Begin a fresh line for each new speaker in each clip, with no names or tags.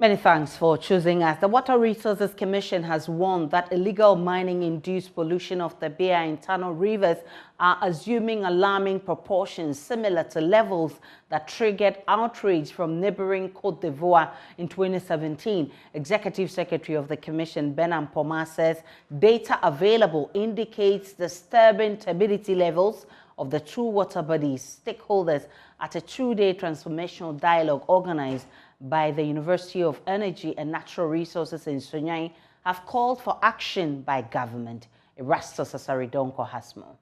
Many thanks for choosing us. The Water Resources Commission has warned that illegal mining-induced pollution of the Bia internal rivers are assuming alarming proportions similar to levels that triggered outrage from neighboring Côte d'Ivoire in 2017. Executive Secretary of the Commission, Ben Poma, says data available indicates disturbing turbidity levels of the two water bodies. Stakeholders at a two-day transformational dialogue organized by the University of Energy and Natural Resources in Sunyani have called for action by government. Erastus Asaridonko has more.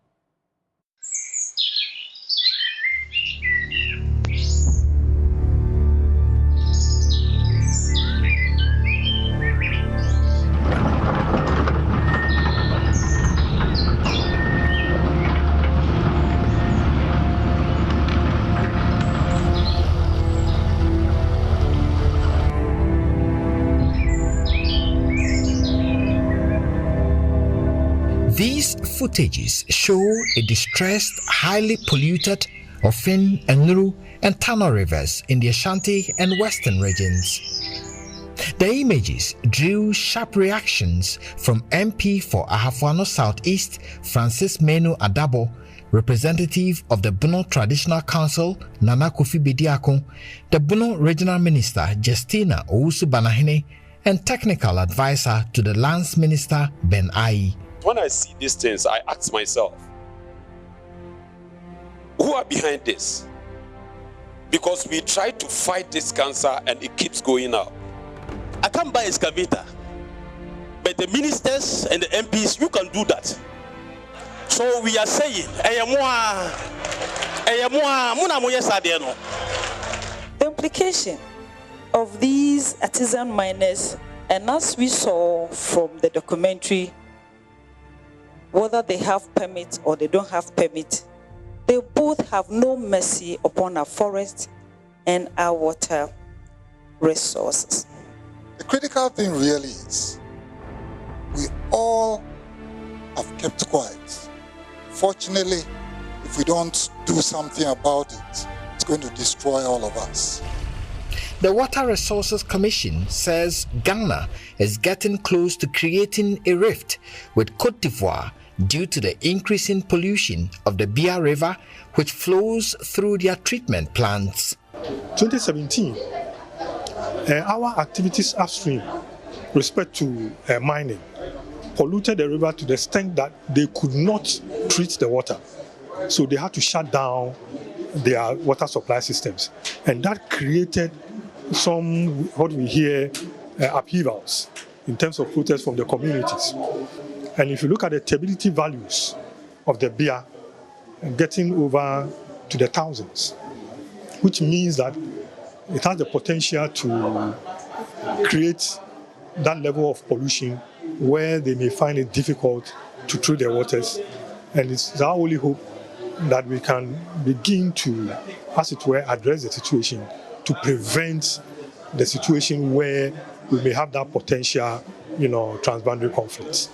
These footages show a distressed, highly polluted Ofin, Enuru, and Tano rivers in the Ashanti and Western regions. The images drew sharp reactions from MP for Ahafo Southeast, Francis Menu Adabo, representative of the Bono Traditional Council, Nana Kofi Bediako, the Bono Regional Minister, Justina Owusu Banahene, and technical advisor to the Lands Minister, Ben Ai.
When I see these things, I ask myself, who are behind this? Because we try to fight this cancer and it keeps going up.
I can't buy excavator, but the ministers and the MPs, you can do that. So we are saying,
the implication of these artisan miners, and as we saw from the documentary, whether they have permit or they don't have permit, they both have no mercy upon our forest and our water resources.
The critical thing really is we all have kept quiet. Fortunately, if we don't do something about it, it's going to destroy all of us.
The Water Resources Commission says Ghana is getting close to creating a rift with Côte d'Ivoire due to the increasing pollution of the Bia River, which flows through their treatment plants.
2017, our activities upstream respect to mining polluted the river to the extent that they could not treat the water. So they had to shut down their water supply systems. And that created some, what we hear, upheavals in terms of protests from the communities. And if you look at the turbidity values of the Bia, getting over to the thousands, which means that it has the potential to create that level of pollution where they may find it difficult to treat their waters. And it's our only hope that we can begin to, as it were, address the situation to prevent the situation where we may have that potential, transboundary conflicts.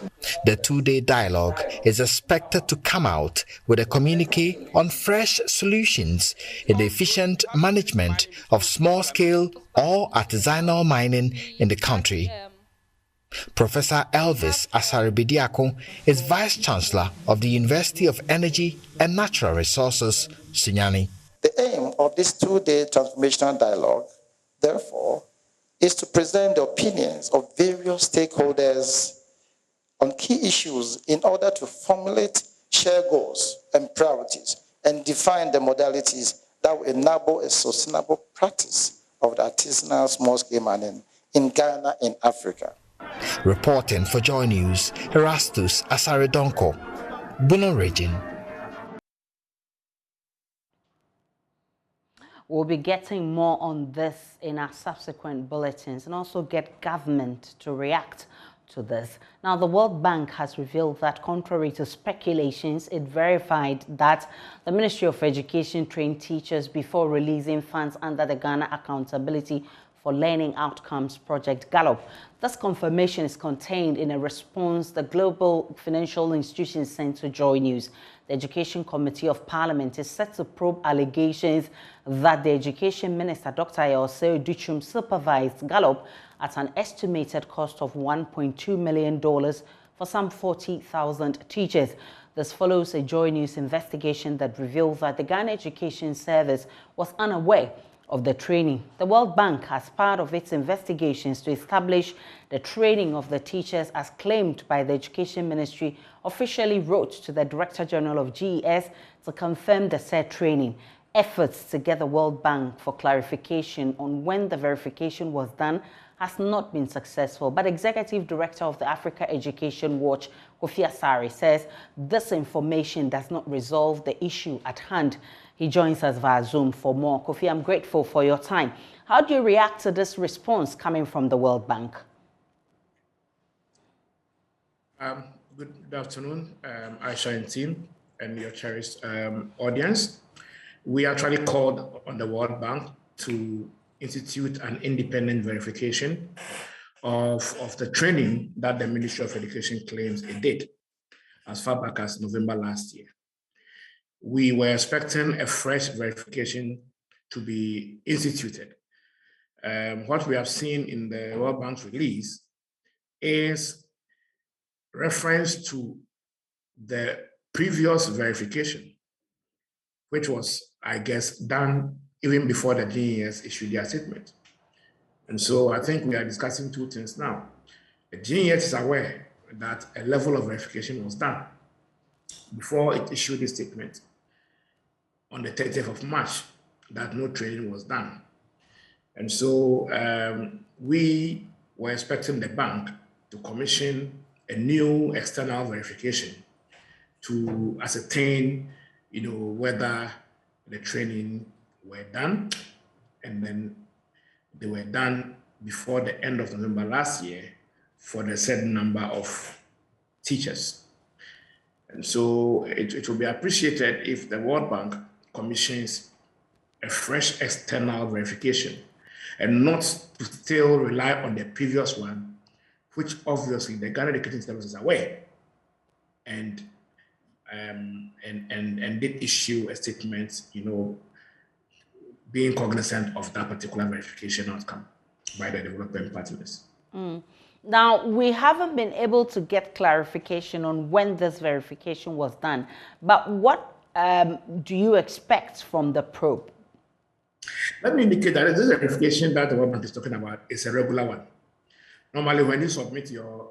The two-day dialogue is expected to come out with a communique on fresh solutions in the efficient management of small-scale or artisanal mining in the country. Professor Elvis Asaribidiako is Vice-Chancellor of the University of Energy and Natural Resources, Sunyani.
The aim of this two-day transformational dialogue, therefore, is to present the opinions of various stakeholders on key issues in order to formulate shared goals and priorities and define the modalities that will enable a sustainable practice of the artisanal small-scale mining in Ghana and Africa.
Reporting for Joy News, Erastus Asaridonko, Bono Region.
We'll be getting more on this in our subsequent bulletins and also get government to react to this. Now, the World Bank has revealed that contrary to speculations, it verified that the Ministry of Education trained teachers before releasing funds under the Ghana Accountability for Learning Outcomes Project GALOP. This confirmation is contained in a response the Global Financial Institutions sent to Joy News. The Education Committee of Parliament is set to probe allegations that the Education Minister, Dr. Yosei Duchum, supervised GALOP at an estimated cost of $1.2 million for some 40,000 teachers. This follows a Joy News investigation that revealed that the Ghana Education Service was unaware of the training. The World Bank, as part of its investigations to establish the training of the teachers as claimed by the Education Ministry, officially wrote to the Director General of GES to confirm the said training. Efforts to get the World Bank for clarification on when the verification was done has not been successful, but Executive Director of the Africa Education Watch, Kofi Asare, says this information does not resolve the issue at hand. He joins us via Zoom for more. Kofi, I'm grateful for your time. How do you react to this response coming from the World Bank?
Good afternoon, Aisha and team, and your cherished audience. We actually called on the World Bank to institute an independent verification of the training that the Ministry of Education claims it did as far back as November last year. We were expecting a fresh verification to be instituted. What we have seen in the World Bank's release is reference to the previous verification, which was, I guess, done even before the GES issued their statement. And so I think we are discussing two things now. The GES is aware that a level of verification was done before it issued its statement on the 30th of March, that no training was done. And so we were expecting the bank to commission a new external verification to ascertain, whether the training were done, and then they were done before the end of November last year for the said number of teachers. And so it will be appreciated if the World Bank commissions a fresh external verification and not to still rely on the previous one, which obviously the Ghana Education Service is aware and did issue a statement, being cognizant of that particular verification outcome by the development partners.
Now, we haven't been able to get clarification on when this verification was done, but what do you expect from the probe?
Let me indicate that this verification that the World Bank is talking about is a regular one. Normally, when you submit your,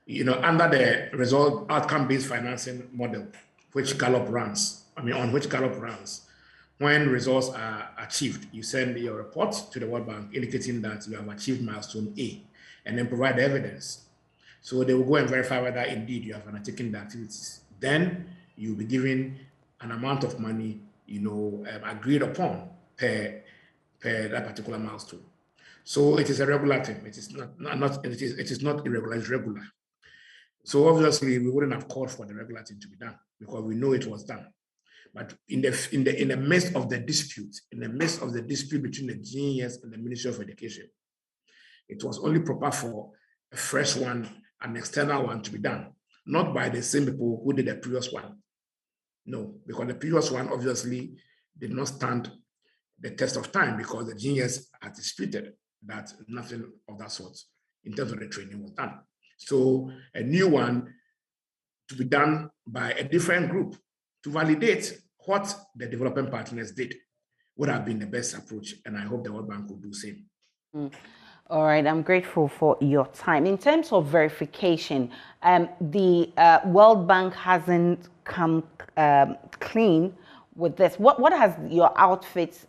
under the result outcome-based financing model, which GALOP runs, on which GALOP runs, when results are achieved, you send your report to the World Bank indicating that you have achieved milestone A, and then provide the evidence. So they will go and verify whether indeed you have undertaken the activities. Then you'll be given an amount of money, agreed upon per that particular milestone. So it is a regular thing. It is not irregular, it's regular. So obviously we wouldn't have called for the regular thing to be done because we know it was done. But in the midst of the dispute, between the GES and the Ministry of Education, it was only proper for a fresh one, an external one to be done, not by the same people who did the previous one. No, because the previous one obviously did not stand the test of time because the GES had disputed that nothing of that sort in terms of the training was done. So a new one to be done by a different group to validate what the development partners did would have been the best approach, and I hope the World Bank will do the same.
All right, I'm grateful for your time. In terms of verification, the World Bank hasn't come clean with this. What has your outfit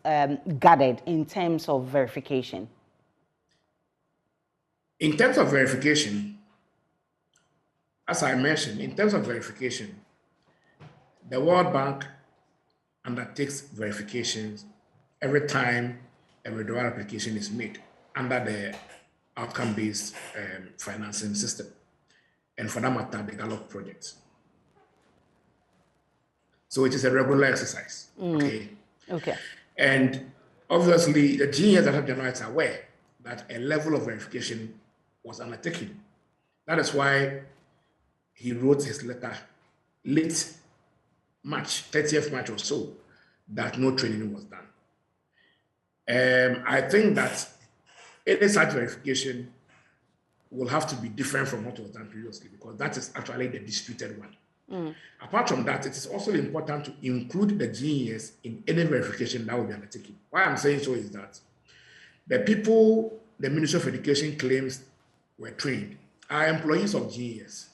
gathered in terms of verification?
In terms of verification, as I mentioned, in terms of verification, the World Bank undertakes verifications every time a withdrawal application is made under the outcome-based financing system, and for that matter, the GALOP project. So it is a regular exercise. Okay.
Okay.
And obviously, the GES Director General is aware that a level of verification was undertaken. That is why he wrote his letter late March, 30th March or so, that no training was done. I think that any such verification will have to be different from what was done previously, because that is actually the disputed one. Apart from that, it is also important to include the GES in any verification that will be undertaken. Why I'm saying so is that the people the Ministry of Education claims were trained are employees of GES.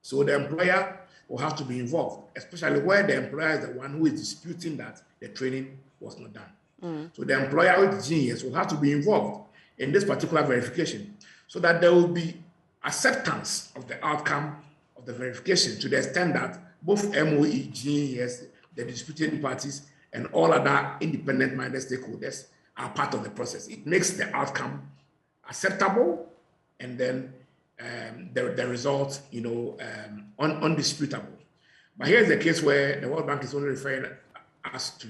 So the employer will have to be involved, especially where the employer is the one who is disputing that the training was not done. So the employer with GES will have to be involved in this particular verification, so that there will be acceptance of the outcome of the verification, to the extent that both MOE, GES, the disputing parties, and all other independent-minded stakeholders are part of the process. It makes the outcome acceptable, and then the result, undisputable. But here's the case where the World Bank is only referring us to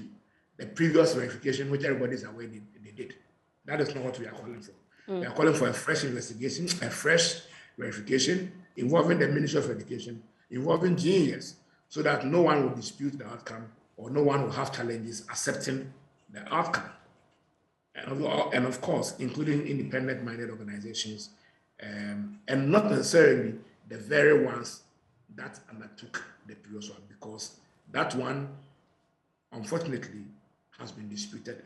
the previous verification, which everybody is aware they did. That is not what we are calling for. We are calling for a fresh investigation, a fresh verification involving the Ministry of Education, involving GES, so that no one will dispute the outcome, or no one will have challenges accepting the outcome. And of course, including independent-minded organizations, and not necessarily the very ones that undertook the previous one, because that one, unfortunately, has been disputed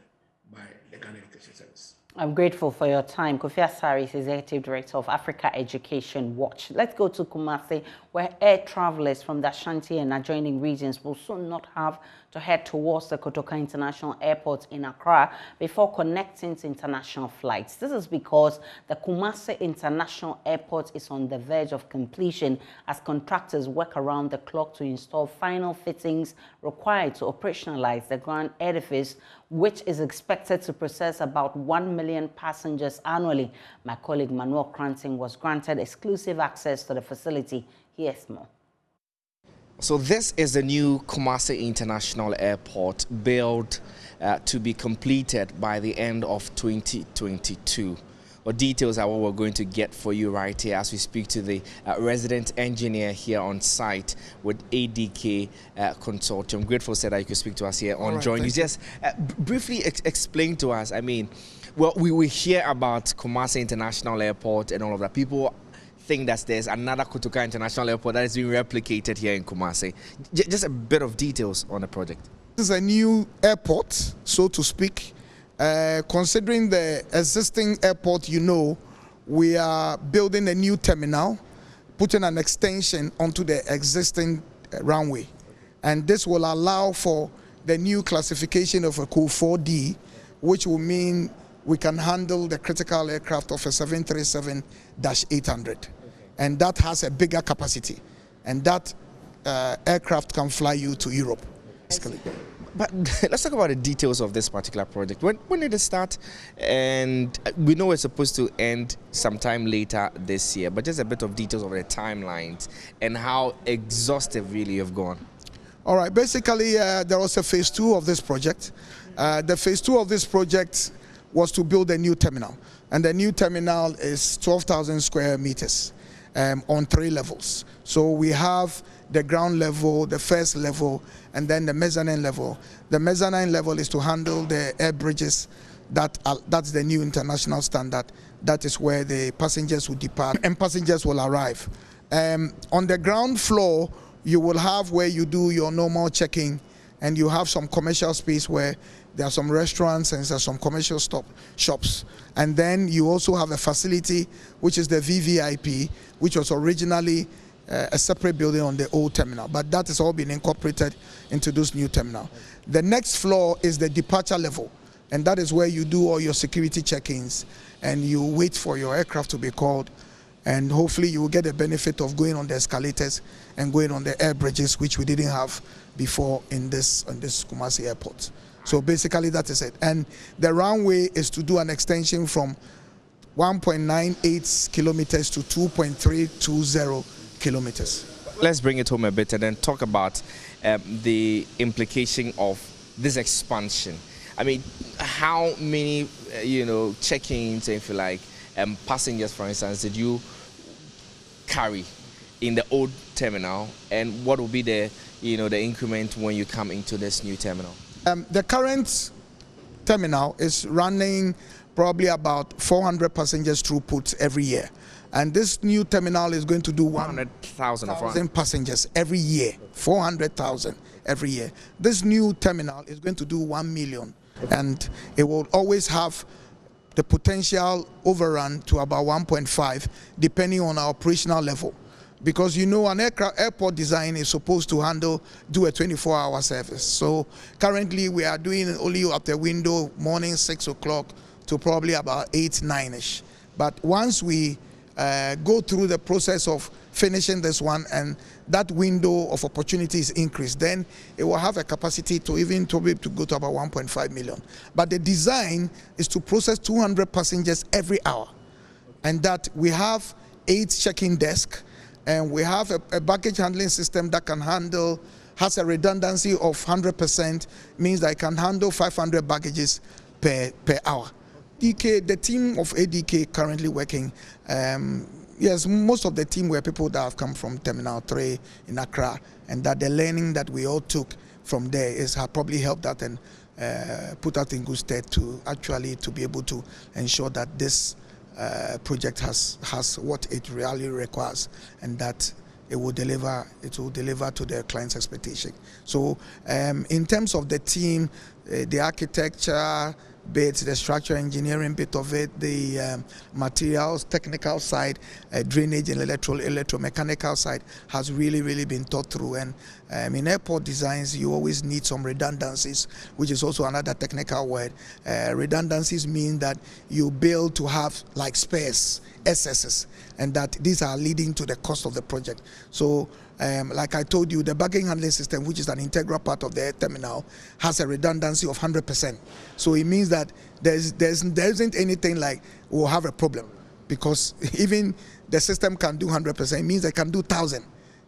by the Ghana Education Service.
I'm grateful for your time. Kofi Asare is Executive Director of Africa Education Watch. Let's go to Kumasi, where air travelers from the Ashanti and adjoining regions will soon not have to head towards the Kotoka International Airport in Accra before connecting to international flights. This is because the Kumasi International Airport is on the verge of completion as contractors work around the clock to install final fittings required to operationalize the grand edifice, which is expected to process about 1 million passengers annually. My colleague Manuel Cranting was granted exclusive access to the facility. Here's more.
So this is the new Kumasi International Airport, built to be completed by the end of 2022. Well, details are what we're going to get for you right here as we speak to the resident engineer here on site with ADK Consortium. Grateful said that you could speak to us here on Join. You just briefly explain to us, well, we hear about Kumasi International Airport and all of that. People think that there's another Kotoka International Airport that is being replicated here in Kumasi. Just a bit of details on the project.
This is a new airport, so to speak. Considering the existing airport, we are building a new terminal, putting an extension onto the existing runway. And this will allow for the new classification of a Code 4D, which will mean we can handle the critical aircraft of a 737-800. And that has a bigger capacity. And that aircraft can fly you to Europe, basically.
But let's talk about the details of this particular project. When did it start? And we know it's supposed to end sometime later this year, but just a bit of details of the timelines and how exhaustive really you've gone.
All right, basically there was a phase 2 of this project. The phase 2 of this project was to build a new terminal. And the new terminal is 12,000 square meters on 3 levels. So we have the ground level, the first level, and then the mezzanine level. The mezzanine level is to handle the air bridges. That's the new international standard. That is where the passengers will depart and passengers will arrive. On the ground floor, you will have where you do your normal checking, and you have some commercial space where there are some restaurants and there's some commercial shops. And then you also have a facility, which is the VVIP, which was originally a separate building on the old terminal, but that has all been incorporated into this new terminal. The next floor is the departure level, and that is where you do all your security check-ins and you wait for your aircraft to be called, and hopefully you will get the benefit of going on the escalators and going on the air bridges, which we didn't have before in this Kumasi Airport. So basically that is it. And the runway is to do an extension from 1.98 kilometers to 2.320 kilometers.
Let's bring it home a bit and then talk about the implication of this expansion. I mean, how many, check-ins, if you like, passengers, for instance, did you carry in the old terminal, and what will be the, the increment when you come into this new terminal?
The current terminal is running probably about 400 passengers throughput every year. And this new terminal is going to do 100,000 passengers every year, 400,000 every year. This new terminal is going to do 1 million, and it will always have the potential overrun to about 1.5, depending on our operational level. Because an airport design is supposed to do a 24-hour service. So currently we are doing only up the window morning 6 o'clock to probably about 8, 9ish. But once we go through the process of finishing this one and that window of opportunity is increased, then it will have a capacity to even to go to about 1.5 million. But the design is to process 200 passengers every hour, and that we have 8 check-in desks, and we have a baggage handling system that has a redundancy of 100%, means that it can handle 500 baggages per hour. The team of ADK currently working, yes, most of the team were people that have come from Terminal 3 in Accra, and that the learning that we all took from there have probably helped that and put that in good stead to be able to ensure that this project has what it really requires, and that it will deliver to the client's expectation. So in terms of the team, the architecture bit, the structural engineering bit of it, the materials, technical side, drainage and electromechanical side has really been thought through. And in airport designs, you always need some redundancies, which is also another technical word. Redundancies mean that you build to have like spares, SSs, and that these are leading to the cost of the project. So like I told you, the baggage handling system, which is an integral part of the air terminal, has a redundancy of 100%. So it means that there isn't anything like we'll have a problem, because even the system can do 100%, it means it can do 1,000.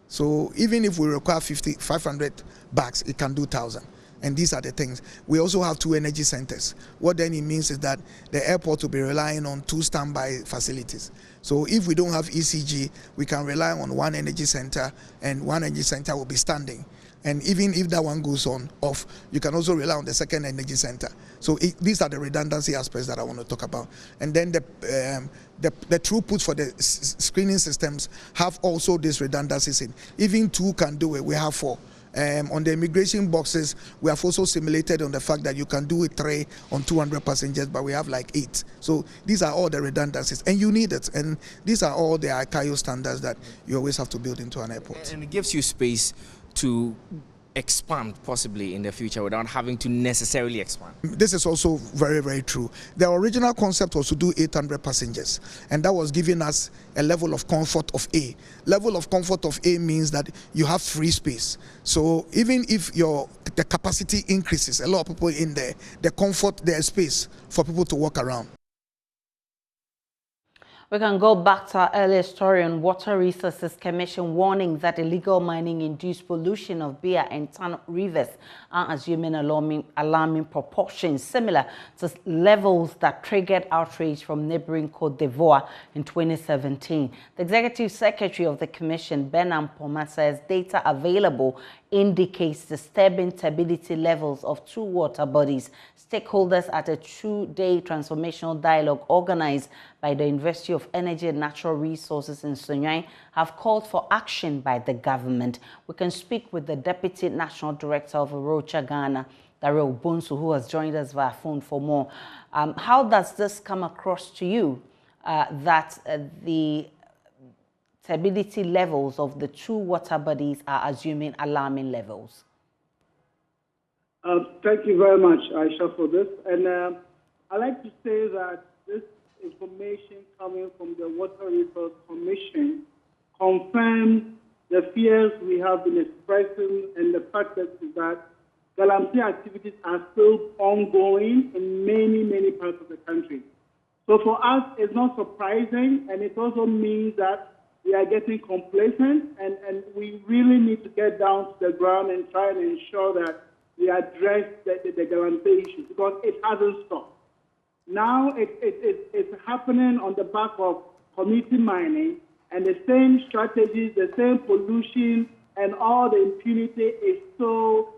So even if we require 500 bags, it can do 1,000. And these are the things. We also have 2 energy centers. What then it means is that the airport will be relying on 2 standby facilities. So if we don't have ECG, we can rely on 1 energy center, and 1 energy center will be standing. And even if that one goes off, you can also rely on the 2nd energy center. So these are the redundancy aspects that I want to talk about. And then the throughput for the screening systems have also these redundancies in. Even 2 can do it, we have 4. On the immigration boxes, we have also simulated on the fact that you can do a 3 on 200 passengers, but we have like 8. So these are all the redundancies, and you need it. And these are all the ICAO standards that you always have to build into an airport.
And it gives you space to expand possibly in the future without having to necessarily expand.
This is also very true. The original concept was to do 800 passengers, and that was giving us a level of comfort of A. Level of comfort of A means that you have free space. So even if the capacity increases, a lot of people in there, the comfort, there's space for people to walk around.
We can go back to our earlier story on Water Resources Commission warning that illegal mining induced pollution of Bia and Tano rivers are assuming alarming proportions similar to levels that triggered outrage from neighboring Côte d'Ivoire in 2017. The Executive Secretary of the Commission, Bernard Poma, says data available indicates disturbing turbidity levels of 2 water bodies. Stakeholders at a 2-day transformational dialogue organized by the University of Energy and Natural Resources in Sunyani have called for action by the government. We can speak with the Deputy National Director of Arocha Ghana, Darrell Bonsu, who has joined us via phone for more. How does this come across to you, that the turbidity levels of the 2 water bodies are assuming alarming levels?
Thank you very much, Aisha, for this. And I'd like to say that this information coming from the Water Resources Commission confirms the fears we have been expressing, and the fact that GALOP activities are still ongoing in many parts of the country. So for us, it's not surprising, and it also means that we are getting complacent, and we really need to get down to the ground and try and ensure that we address the guarantee issue, because it hasn't stopped. Now it's happening on the back of community mining, and the same strategies, the same pollution, and all the impunity is still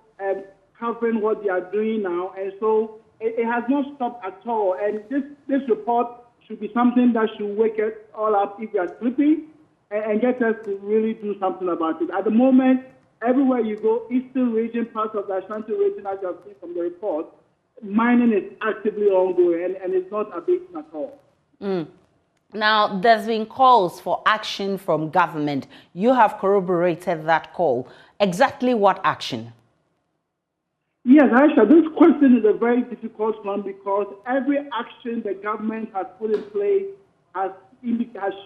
covering what they are doing now. And so it has not stopped at all. And this report should be something that should wake us all up if we are sleeping and get us to really do something about it. At the moment, everywhere you go, eastern region, parts of the Ashanti region, as you have seen from the report, mining is actively ongoing and it's not abating at all.
Now, there's been calls for action from government. You have corroborated that call. Exactly what action?
Yes, Aisha, this question is a very difficult one because every action the government has put in place has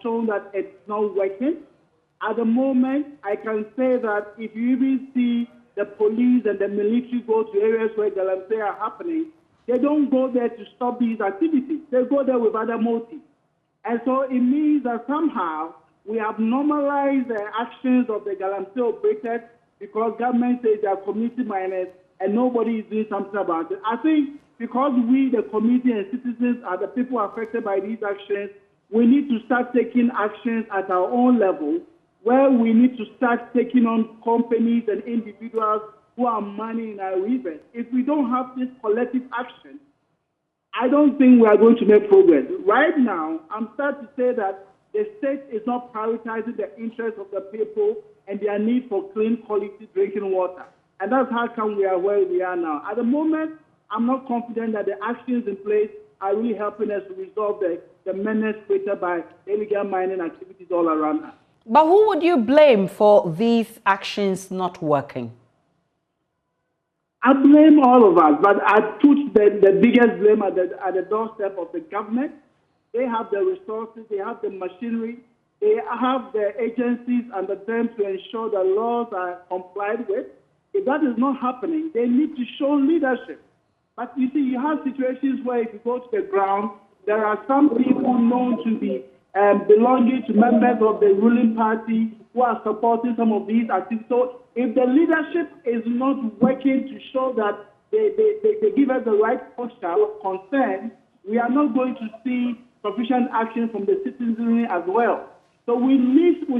shown that it's not working. At the moment, I can say that if you even see the police and the military go to areas where galamsey are happening, they don't go there to stop these activities. They go there with other motives. And so it means that somehow we have normalized the actions of the galamsey operators because government says they are community miners and nobody is doing something about it. I think because we, the community and citizens, are the people affected by these actions, we need to start taking actions at our own level, where we need to start taking on companies and individuals who are mining in our rivers. If we don't have this collective action, I don't think we are going to make progress. Right now, I'm starting to say that the state is not prioritizing the interests of the people and their need for clean, quality drinking water. And that's how come we are where we are now. At the moment, I'm not confident that the actions in place are really helping us to resolve the menace created by illegal mining activities all around us.
But who would you blame for these actions not working?
I blame all of us, but I put the biggest blame at the doorstep of the government. They have the resources, they have the machinery, they have the agencies under them to ensure the laws are complied with. If that is not happening, they need to show leadership. But you see, you have situations where if you go to the ground, there are some people known to be belonging to members of the ruling party who are supporting some of these activities. So if the leadership is not working to show that they give us the right posture of concern, we are not going to see sufficient action from the citizenry as well. So we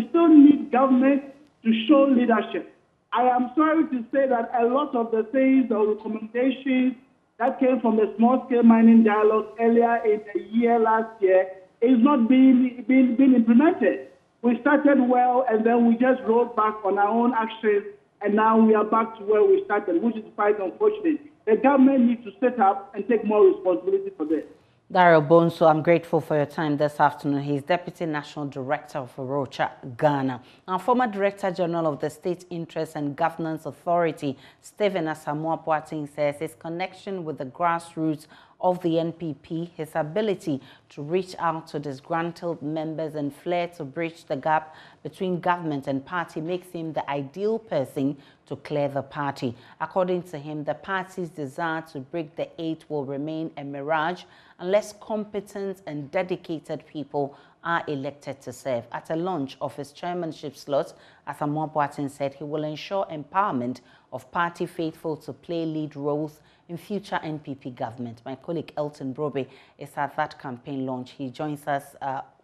still need government to show leadership. I am sorry to say that a lot of the things or recommendations that came from the small-scale mining dialogue earlier in the year last year is not being implemented. We started well, and then we just rolled back on our own actions, and now we are back to where we started, which is quite unfortunate. The government needs to set up and take more responsibility for this.
Daryl Bonso, I'm grateful for your time this afternoon. He's Deputy National Director of Orocha, Ghana. Now, former Director General of the State Interest and Governance Authority, Stephen Asamoah Boateng, says his connection with the grassroots of the NPP, his ability to reach out to disgruntled members and flair to bridge the gap between government and party makes him the ideal person to clear the party. According to him, the party's desire to break the eight will remain a mirage unless competent and dedicated people are elected to serve. At a launch of his chairmanship slot, Asamoah Boateng said he will ensure empowerment of party faithful to play lead roles in future NPP government. My colleague Elton Brobe is at that campaign launch. He joins us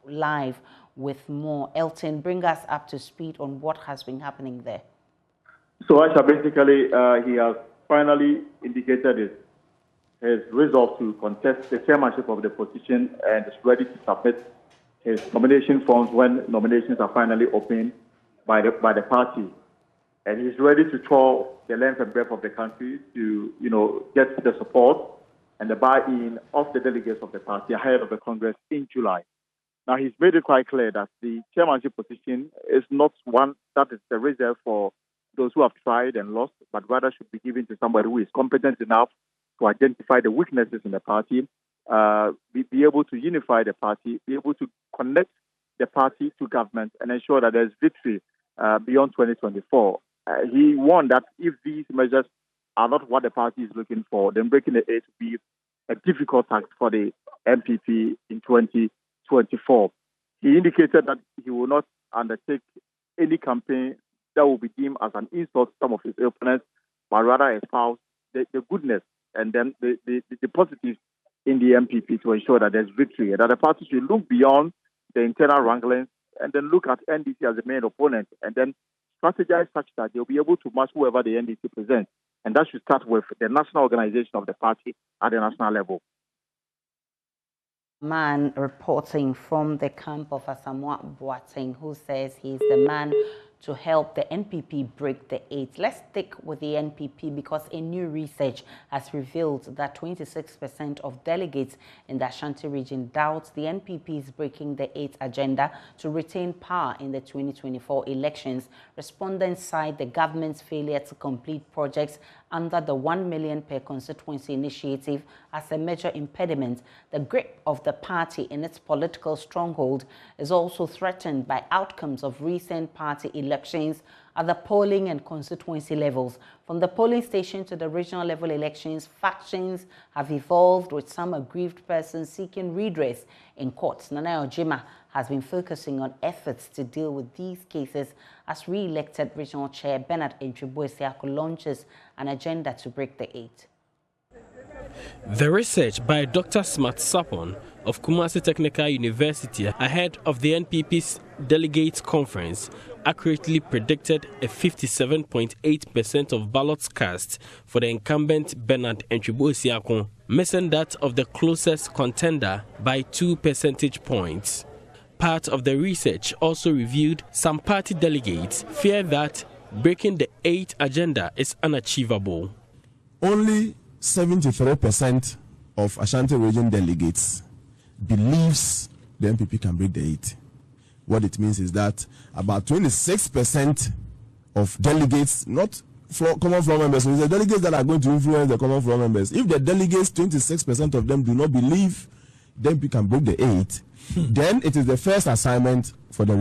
live with more. Elton, bring us up to speed on what has been happening there.
So, Aisha, basically, he has finally indicated his resolve to contest the chairmanship of the position and is ready to submit his nomination forms when nominations are finally opened by the party. And he's ready to tour the length and breadth of the country to, get the support and the buy-in of the delegates of the party ahead of the Congress in July. Now, he's made it quite clear that the chairmanship position is not one that is the reserve for those who have tried and lost, but rather should be given to somebody who is competent enough to identify the weaknesses in the party, be able to unify the party, be able to connect the party to government and ensure that there's victory beyond 2024. He warned that if these measures are not what the party is looking for, then breaking the eight will be a difficult task for the MPP in 2024. He indicated that he will not undertake any campaign that will be deemed as an insult to some of his opponents, but rather espouse the goodness and then the positives in the MPP to ensure that there's victory, and that the party should look beyond the internal wranglings and then look at NDC as the main opponent and then strategize such that they'll be able to match whoever the NDC presents. And that should start with the national organization of the party at the national level.
Man reporting from the camp of Asamoah Boateng, who says he's the man to help the NPP break the 8. Let's stick with the NPP because a new research has revealed that 26% of delegates in the Ashanti region doubt the NPP is breaking the 8 agenda to retain power in the 2024 elections. Respondents cite the government's failure to complete projects under the 1 million per constituency initiative as a major impediment. The grip of the party in its political stronghold is also threatened by outcomes of recent party elections at the polling and constituency levels. From the polling station to the regional level elections, factions have evolved, with some aggrieved persons seeking redress in courts. Nana Ojima has been focusing on efforts to deal with these cases as re-elected regional chair Bernard Entwibuesiako launches an agenda to break the 8.
The research by Dr. Smart Sapon of Kumasi Technical University ahead of the NPP's delegates conference accurately predicted a 57.8% of ballots cast for the incumbent Bernard Entwibuesiako, missing that of the closest contender by 2 percentage points. Part of the research also revealed some party delegates fear that breaking the 8 agenda is unachievable.
Only 73% of Ashanti region delegates believes the NPP can break the 8. What it means is that about 26% of delegates, not common floor members, so it's the delegates that are going to influence the common floor members. If the delegates, 26% of them do not believe the NPP can break the 8, then it is the first assignment for the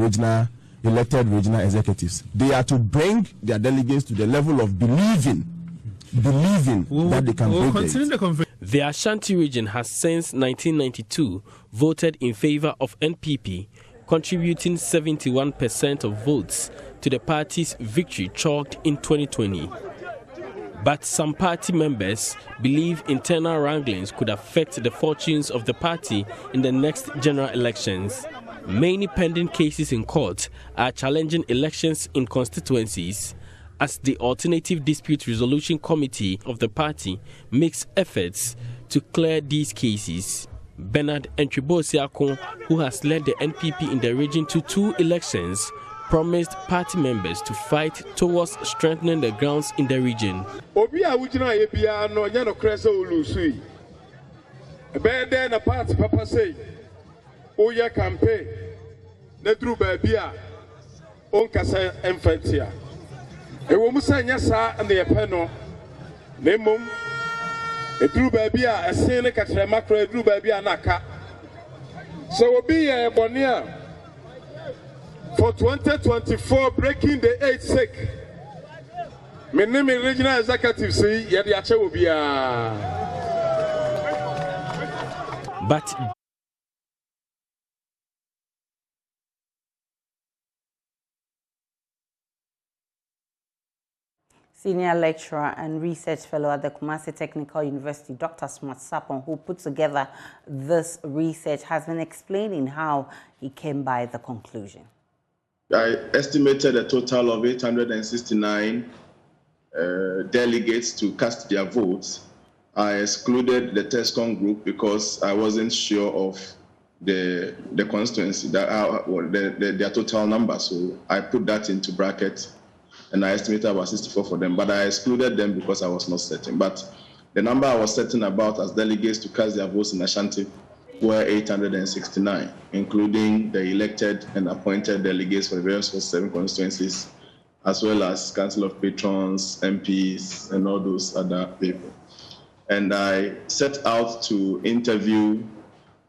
elected regional executives. They are to bring their delegates to the level of believing that they can break the 8.
The Ashanti region has since 1992 voted in favor of NPP, contributing 71% of votes to the party's victory chalked in 2020. But some party members believe internal wranglings could affect the fortunes of the party in the next general elections. Many pending cases in court are challenging elections in constituencies, as the Alternative Dispute Resolution Committee of the party makes efforts to clear these cases. Bernard Entwibuesiako, who has led the NPP in the region to 2 elections, promised party members to fight towards strengthening the grounds in the region.
So be a bonia for 2024 breaking the 8 sick. My name is regional executive say Yadiache will be
But
Senior lecturer and research fellow at the Kumasi Technical University, Dr. Smart Sapon, who put together this research, has been explaining how he came by the conclusion.
I estimated a total of 869 delegates to cast their votes. I excluded the TESCOM group because I wasn't sure of the constituency, their total number. So I put that into brackets, and I estimated about 64 for them. But I excluded them because I was not certain. But the number I was certain about as delegates to cast their votes in Ashanti were 869, including the elected and appointed delegates for the various 47 constituencies, as well as Council of Patrons, MPs, and all those other people. And I set out to interview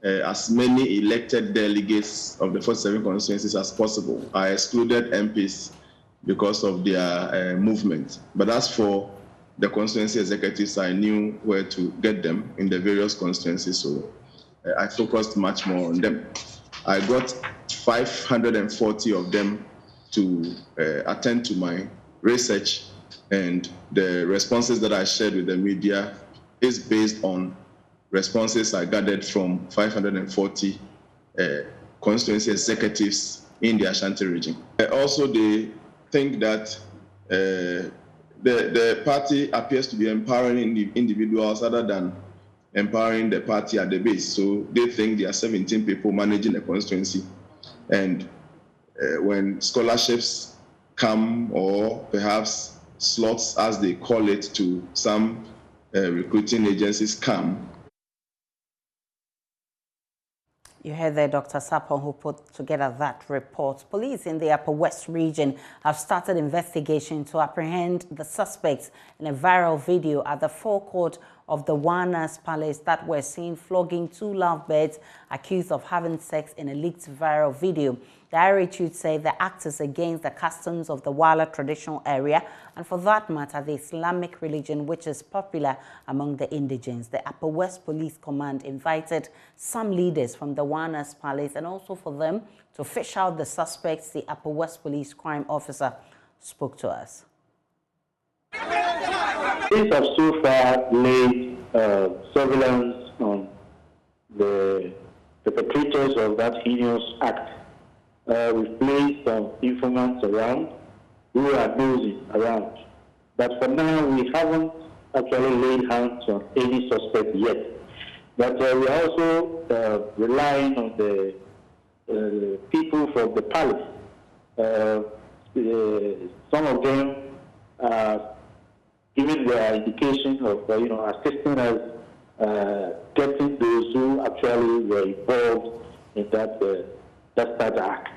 as many elected delegates of the 47 constituencies as possible. I excluded MPs because of their movement. But as for the constituency executives, I knew where to get them in the various constituencies, so I focused much more on them. I got 540 of them to attend to my research And the responses that I shared with the media is based on responses I gathered from 540 constituency executives in the Ashanti region. Also, they think that the party appears to be empowering individuals other than empowering the party at the base. So they think there are 17 people managing the constituency. And when scholarships come, or perhaps slots, as they call it, to some recruiting agencies come.
You heard there Dr. Sapon, who put together that report. Police in the Upper West region have started investigation to apprehend the suspects in a viral video at the forecourt of the Warner's Palace that were seen flogging 2 lovebirds accused of having sex in a leaked viral video. The RHU say the act is against the customs of the Wala traditional area and, for that matter, the Islamic religion, which is popular among the indigents. The Upper West Police Command invited some leaders from the Warner's Palace and also for them to fish out the suspects. The Upper West Police crime officer spoke to us.
Police have so far laid surveillance on the perpetrators of that heinous act. We've placed some informants around who are nosing around. But for now, we haven't actually laid hands on any suspect yet. But we are also relying on the people from the palace. Some of them are giving their indication of assisting us getting those who actually were involved in that act.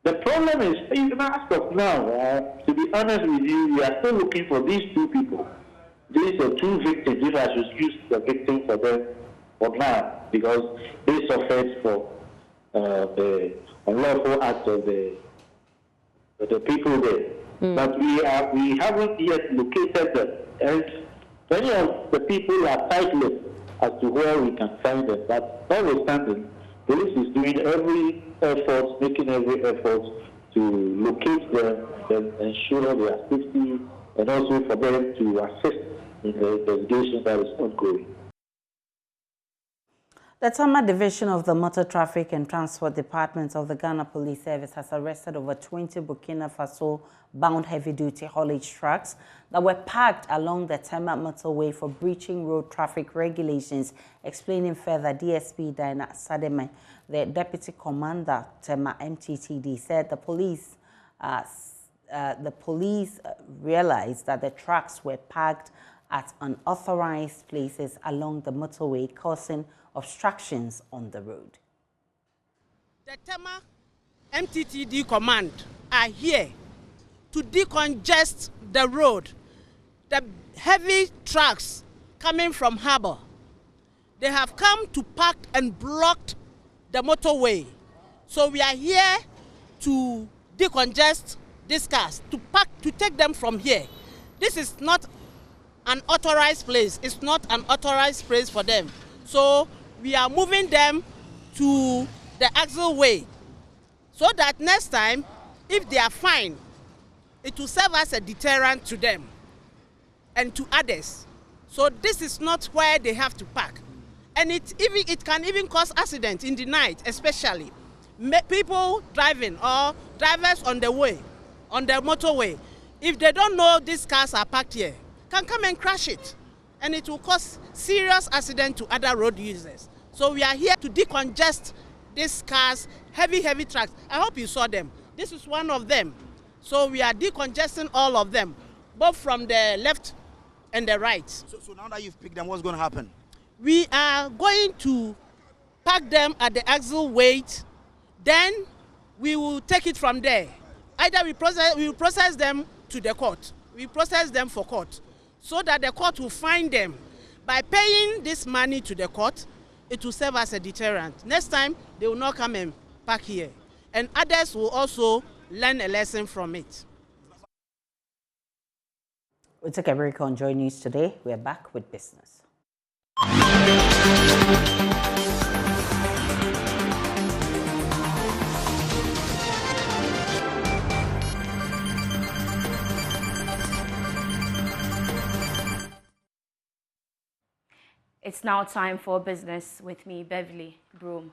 The problem is, even as of now, to be honest with you, we are still looking for these 2 people. These are 2 victims. If I should use the victim for them for now, because they suffered for the unlawful act of the people there. But we haven't yet located them. And many of the people are tight-lipped as to where we can find them. But notwithstanding, police is doing every effort, making every effort to locate them and ensure their safety, and also for them to assist in the investigation that is ongoing.
The Tema Division of the Motor Traffic and Transport Department of the Ghana Police Service has arrested over 20 Burkina Faso-bound heavy-duty haulage trucks that were parked along the Tema motorway for breaching road traffic regulations. Explaining further, DSP Dina Sademe, the Deputy Commander, Tema MTTD, said the police realized that the trucks were parked at unauthorized places along the motorway, causing obstructions on the road.
The Tema MTTD command are here to decongest the road. The heavy trucks coming from harbor, they have come to park and blocked the motorway. So we are here to decongest these cars, to take them from here. This is not an authorized place. It's not an authorized place for them. So we are moving them to the axleway so that next time, if they are fined, it will serve as a deterrent to them and to others. So this is not where they have to park. And it can even cause accidents in the night, especially. People driving or drivers on the way, on the motorway, if they don't know these cars are parked here, can come and crash it. And it will cause serious accident to other road users. So we are here to decongest these cars, heavy trucks. I hope you saw them. This is one of them. So we are decongesting all of them, both from the left and the right.
So now that you've picked them, what's going to happen?
We are going to park them at the axle weight, then we will take it from there. Either we will process them to the court. We process them for court, so that the court will find them. By paying this money to the court, it will serve as a deterrent. Next time, they will not come and park here. And others will also learn a lesson from it.
We'll take a break on Joy News today. We're back with business.
It's now time for business with me, Beverly Broom.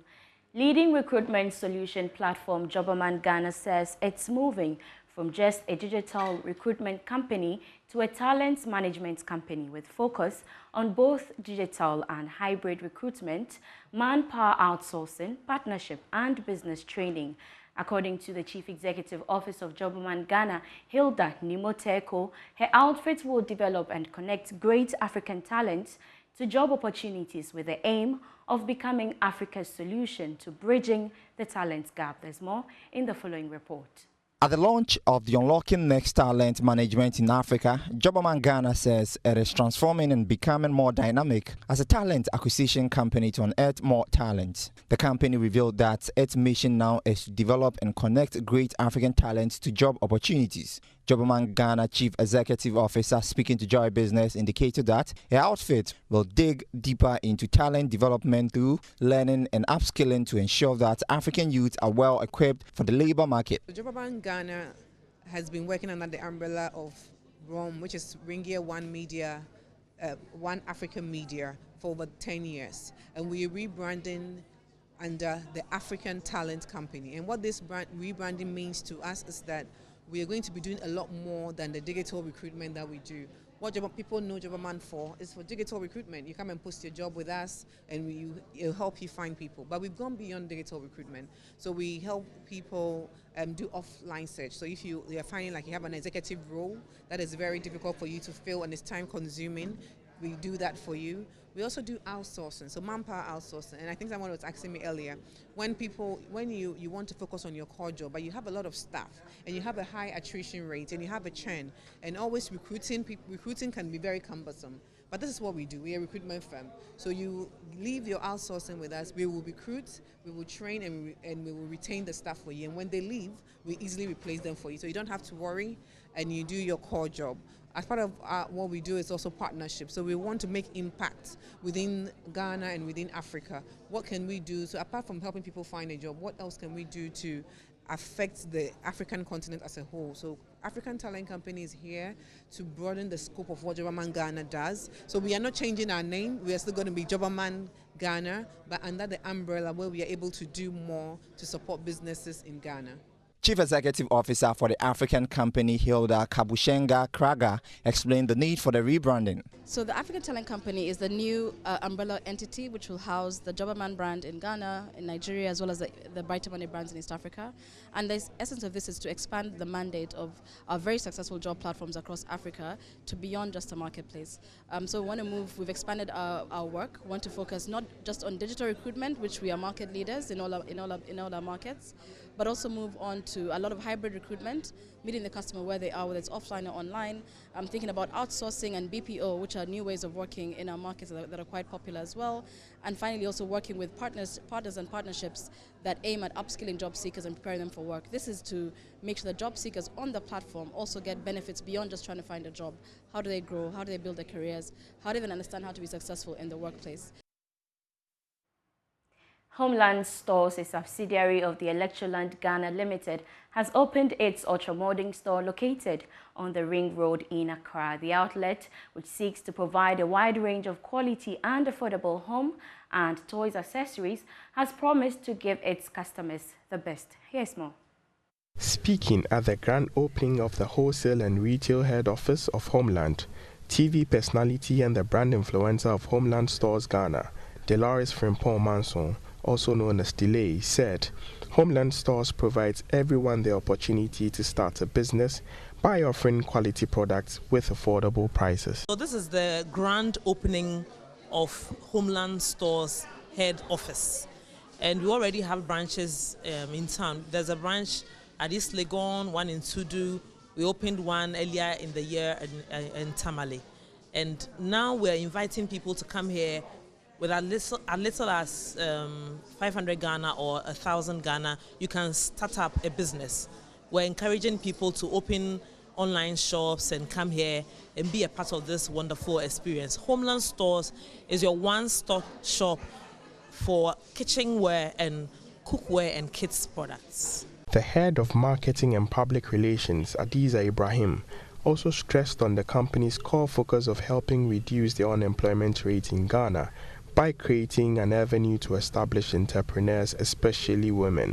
Leading recruitment solution platform Jobberman Ghana says it's moving from just a digital recruitment company to a talent management company with focus on both digital and hybrid recruitment, manpower outsourcing, partnership, and business training. According to the Chief Executive Officer of Jobberman Ghana, Hilda Nimoteko, her outfit will develop and connect great African talent to job opportunities with the aim of becoming Africa's solution to bridging the talent gap. There's more in the following report.
At the launch of the Unlocking Next Talent Management in Africa, Jobberman Ghana says it is transforming and becoming more dynamic as a talent acquisition company to unearth more talent. The company revealed that its mission now is to develop and connect great African talent to job opportunities. Jobberman Ghana Chief Executive Officer speaking to Joy Business indicated that her outfit will dig deeper into talent development through learning and upskilling to ensure that African youth are well equipped for the labor market.
Jobberman Ghana has been working under the umbrella of ROM, which is Ringier One Media, One African Media, for over 10 years. And we are rebranding under the African Talent Company. And what this rebranding means to us is that we are going to be doing a lot more than the digital recruitment that we do. What people know Jobberman for is for digital recruitment. You come and post your job with us and it'll help you find people. But we've gone beyond digital recruitment. So we help people do offline search. So if you're finding like you have an executive role that is very difficult for you to fill and it's time consuming, we do that for you. We also do outsourcing, so manpower outsourcing. And I think someone was asking me earlier, when you want to focus on your core job, but you have a lot of staff and you have a high attrition rate and you have a churn, and always recruiting can be very cumbersome. But this is what we do. We are a recruitment firm. So you leave your outsourcing with us. We will recruit, we will train, and we will retain the staff for you. And when they leave, we easily replace them for you. So you don't have to worry, and you do your core job. As part of what we do is also partnership. So we want to make impact within Ghana and within Africa. What can we do? So apart from helping people find a job, what else can we do to affect the African continent as a whole? So African Talent Company is here to broaden the scope of what Jobberman Ghana does. So we are not changing our name. We are still going to be Jobberman Ghana, but under the umbrella where we are able to do more to support businesses in Ghana.
Chief Executive Officer for the African company, Hilda Kabushenga Kraga, explained the need for the rebranding.
So the African Talent Company is the new umbrella entity which will house the Jobberman brand in Ghana, in Nigeria, as well as the Brighter Money brands in East Africa. And the essence of this is to expand the mandate of our very successful job platforms across Africa to beyond just a marketplace. So we want to move, we've expanded our work. We want to focus not just on digital recruitment, which we are market leaders in all our markets, but also move on to a lot of hybrid recruitment, meeting the customer where they are, whether it's offline or online. I'm thinking about outsourcing and BPO, which are new ways of working in our markets that are quite popular as well. And finally, also working with partners and partnerships that aim at upskilling job seekers and preparing them for work. This is to make sure that job seekers on the platform also get benefits beyond just trying to find a job. How do they grow? How do they build their careers? How do they even understand how to be successful in the workplace?
Homeland Stores, a subsidiary of the Electroland Ghana Limited, has opened its ultramodern store located on the Ring Road in Accra. The outlet, which seeks to provide a wide range of quality and affordable home and toys accessories, has promised to give its customers the best. Here's more.
Speaking at the grand opening of the wholesale and retail head office of Homeland, TV personality and the brand influencer of Homeland Stores Ghana, Dolores Frimpong Manson, also known as Delay, said Homeland Stores provides everyone the opportunity to start a business by offering quality products with affordable prices.
So this is the grand opening of Homeland Stores head office, and we already have branches in town. There's a branch at East Legon, one in Tudu. We opened one earlier in the year in Tamale, and now we're inviting people to come here with as little as 500 Ghana or 1,000 Ghana. You can start up a business. We're encouraging people to open online shops and come here and be a part of this wonderful experience. Homeland Stores is your one-stop shop for kitchenware and cookware and kids products.
The head of marketing and public relations, Adiza Ibrahim, also stressed on the company's core focus of helping reduce the unemployment rate in Ghana by creating an avenue to establish entrepreneurs, especially women.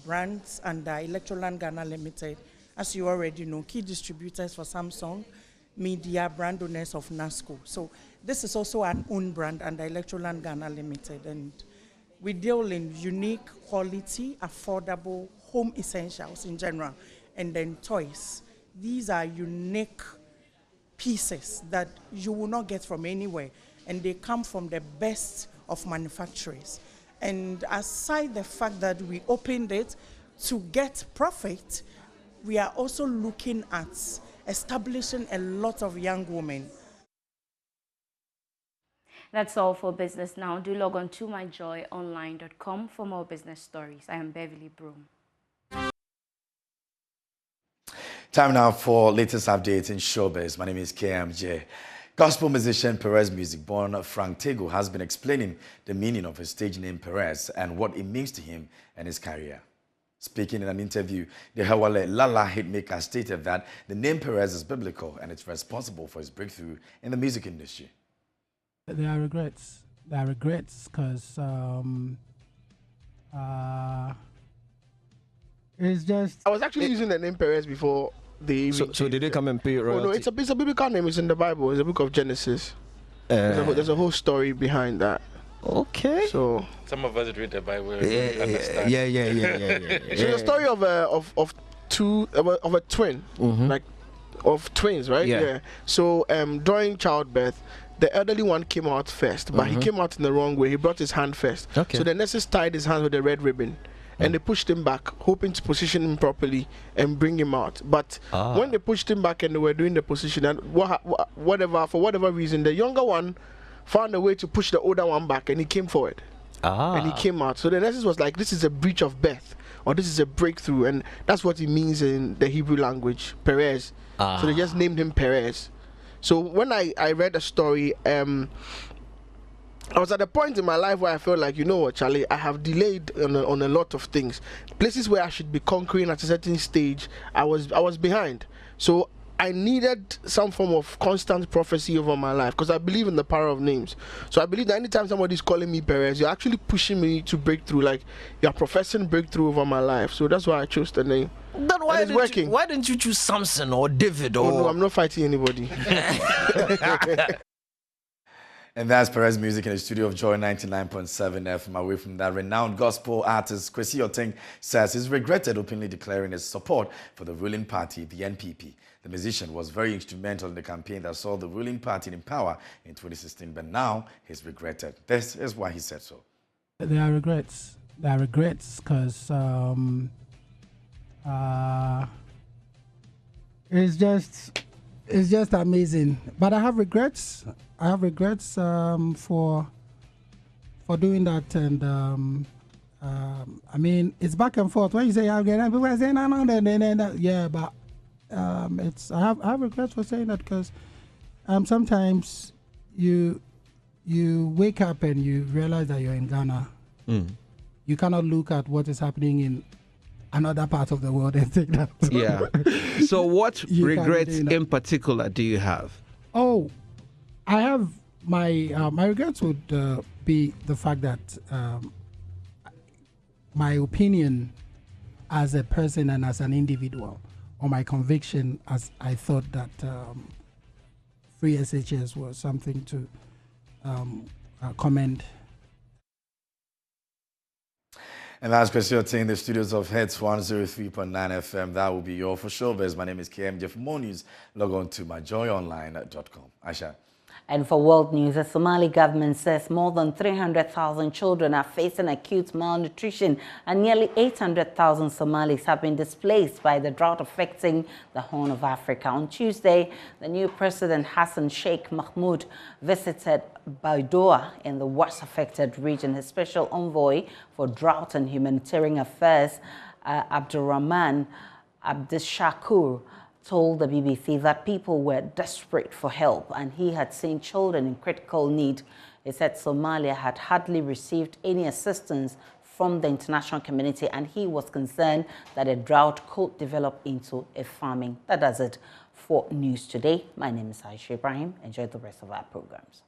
Brands under Electroland Ghana Limited, as you already know, key distributors for Samsung, media, brand owners of NASCO. So this is also an own brand under Electroland Ghana Limited, and we deal in unique, quality, affordable home essentials in general, and then toys. These are unique pieces that you will not get from anywhere, and they come from the best of manufacturers. And aside the fact that we opened it to get profit, we are also looking at establishing a lot of young women.
That's all for Business Now. Do log on to myjoyonline.com for more business stories. I am Beverly Broom.
Time now for latest updates in showbiz. My name is KMJ. Gospel musician Perez music-born Frank Tego has been explaining the meaning of his stage name Perez and what it means to him and his career. Speaking in an interview, the Hawale Lala hitmaker stated that the name Perez is biblical and it's responsible for his breakthrough in the music industry.
There are regrets. There are regrets because it's just...
I was actually using the name Perez before they...
So did they come and pay royalty?
Oh no, it's a biblical name. It's in the Bible. It's the book of Genesis. There's a whole story behind that.
Okay.
So
some of us read the Bible.
Understand. Yeah.
It's a story of a twin, like of twins, right?
Yeah.
So during childbirth, the elderly one came out first, but he came out in the wrong way. He brought his hand first.
Okay.
So the nurses tied his hand with a red ribbon. And they pushed him back, hoping to position him properly and bring him out. But when they pushed him back and they were doing the position, and for whatever reason, the younger one found a way to push the older one back, and he came forward. And he came out. So the nurses was like, this is a breach of birth, or this is a breakthrough. And that's what it means in the Hebrew language, Perez. So they just named him Perez. So when I read the story, I was at a point in my life where I felt like, you know what, Charlie, I have delayed on a lot of things. Places where I should be conquering at a certain stage, I was behind. So I needed some form of constant prophecy over my life because I believe in the power of names. So I believe that anytime somebody's calling me Perez, you're actually pushing me to break through, like you're professing breakthrough over my life. So that's why I chose the name.
But why didn't you choose Samson or David? Or...
Oh, no, I'm not fighting anybody.
And that's Perez Music in the studio of Joy 99.7 FM. Away from that, renowned gospel artist Kwesi Oteng says he's regretted openly declaring his support for the ruling party, the NPP. The musician was very instrumental in the campaign that saw the ruling party in power in 2016, but now he's regretted. This is why he said so.
There are regrets. There are regrets because it's just amazing. But I have regrets. I have regrets for doing that, and I mean it's back and forth. When you say people are saying no, yeah, but it's I have regrets for saying that because sometimes you wake up and you realize that you're in Ghana. You cannot look at what is happening in another part of the world and think that.
Yeah. So what regrets in particular do you have?
Oh, I have my regrets would be the fact that my opinion as a person and as an individual, or my conviction as I thought that free SHS was something to commend.
And that's Kwesi Oteng in the studios of Heads 103.9 FM. That will be all for Showbiz. My name is KMJ. For more news, log on to myjoyonline.com. Aisha.
And for world news, the Somali government says more than 300,000 children are facing acute malnutrition and nearly 800,000 Somalis have been displaced by the drought affecting the Horn of Africa. On Tuesday, the new president Hassan Sheikh Mahmoud visited Baidoa in the worst affected region. His special envoy for drought and humanitarian affairs, Abdurrahman Abdishakur, told the BBC that people were desperate for help and he had seen children in critical need. He said Somalia had hardly received any assistance from the international community and he was concerned that a drought could develop into a famine. That does it for News Today. My name is Aisha Ibrahim. Enjoy the rest of our programs.